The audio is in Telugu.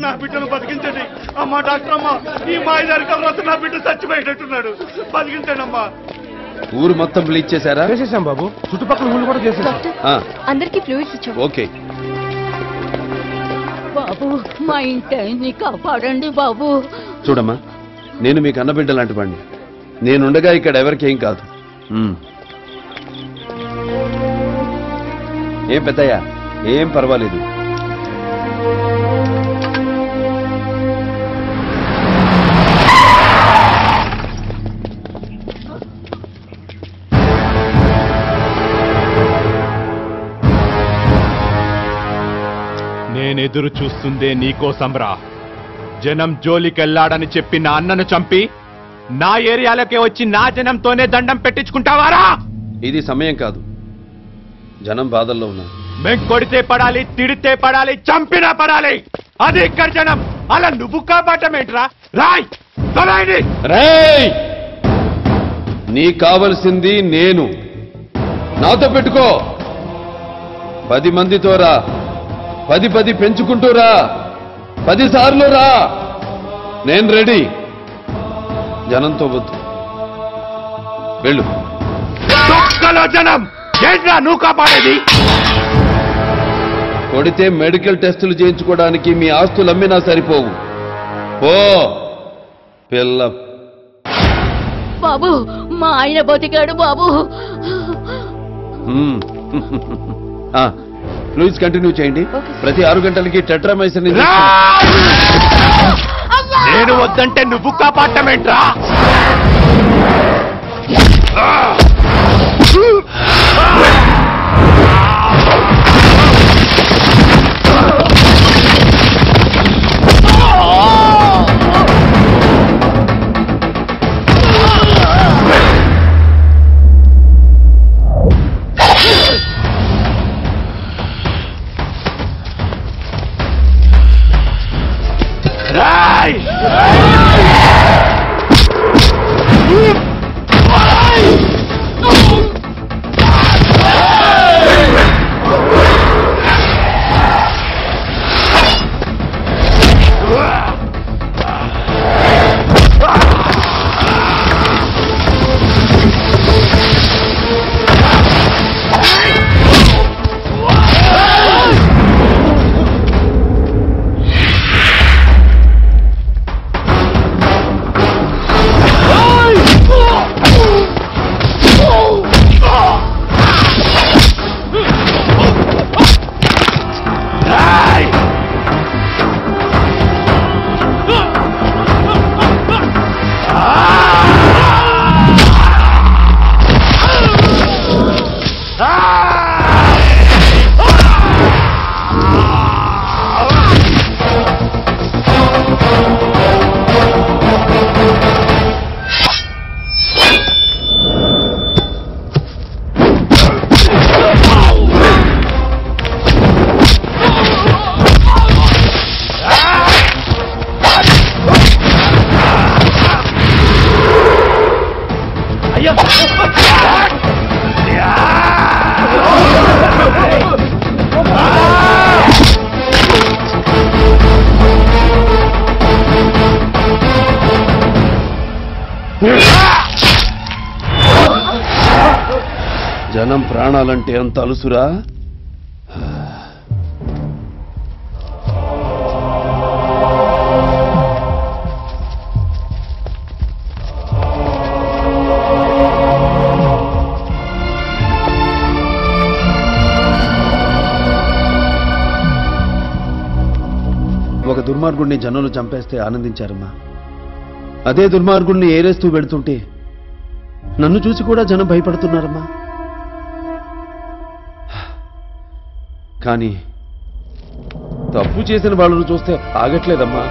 నా బిడ్డను బతికించండి అమ్మా. డాక్టర్ అమ్మా, ఈ మాయదారి కమలతో నా బిడ్డ చచ్చిపోయేటట్టున్నాడు. బతికించండి అమ్మా. ఊరు మొత్తం బ్లీచ్ చేశారా? చేసేసాం బాబు, చుట్టుపక్కల ఊళ్ళు కూడా చేసేసాం. అందరికి ఫ్లూయిడ్స్ ఇచ్చాం. ఓకే బాబు, మా ఇంటిని కాపాడండి బాబు. చూడమ్మా, నేను మీకు అన్నబిడ్డ లాంటి వాడిని. నేనుండగా ఇక్కడ ఎవరికేం కాదు. ఏం పెద్దయ్యా, ఏం పర్వాలేదు. నేనెదురు చూస్తుందే నీకోసంరా. జనం జోలికెళ్లాడని చెప్పి నా అన్నను చంపి నా ఏరియాలోకి వచ్చి నా జనంతోనే దండం పెట్టించుకుంటావారా? ఇది సమయం కాదు. జనం బాధల్లో ఉన్నారు. మేం కొడితే పడాలి, తిడితే పడాలి, చంపినా పడాలి. అది ఇక్కడ జనం. అలా నువ్వు కాపాడమేంట్రా? రాయ్ తొలైంది. రేయ్, నీకు కావలసింది నేను. నాతో పెట్టుకో. 10 మందితో రా. 10 పెంచుకుంటూ రా. 10 సార్లు రా. నేను రెడీ. జనంతో వద్దు. వెళ్ళు. జనం ఏంట్రా నువ్వు కాపాడేది? కొడితే మెడికల్ టెస్టులు చేయించుకోవడానికి మీ ఆస్తులు అమ్మినా సరిపోవు. ఓ పిల్ల. బాబు, మా ఆయన బతికాడు బాబు. ప్లీజ్ కంటిన్యూ చేయండి. ప్రతి 6 గంటలకి టెట్రామైసిన్. నేను వద్దంటే నువ్వు కాపాడమేంట్రా? జనం ప్రాణాలంటే అంత అలుసురా? ఒక దుర్మార్గుడిని జనంలో చంపేస్తే ఆనందించారమ్మా. అదే దుర్మార్గుడిని ఏరేస్తూ వెళుతుంటే నన్ను చూసి కూడా జనం భయపడుతున్నారమ్మా. కానీ తప్పు చేసిన వాళ్ళను చూస్తే ఆగట్లేదమ్మా.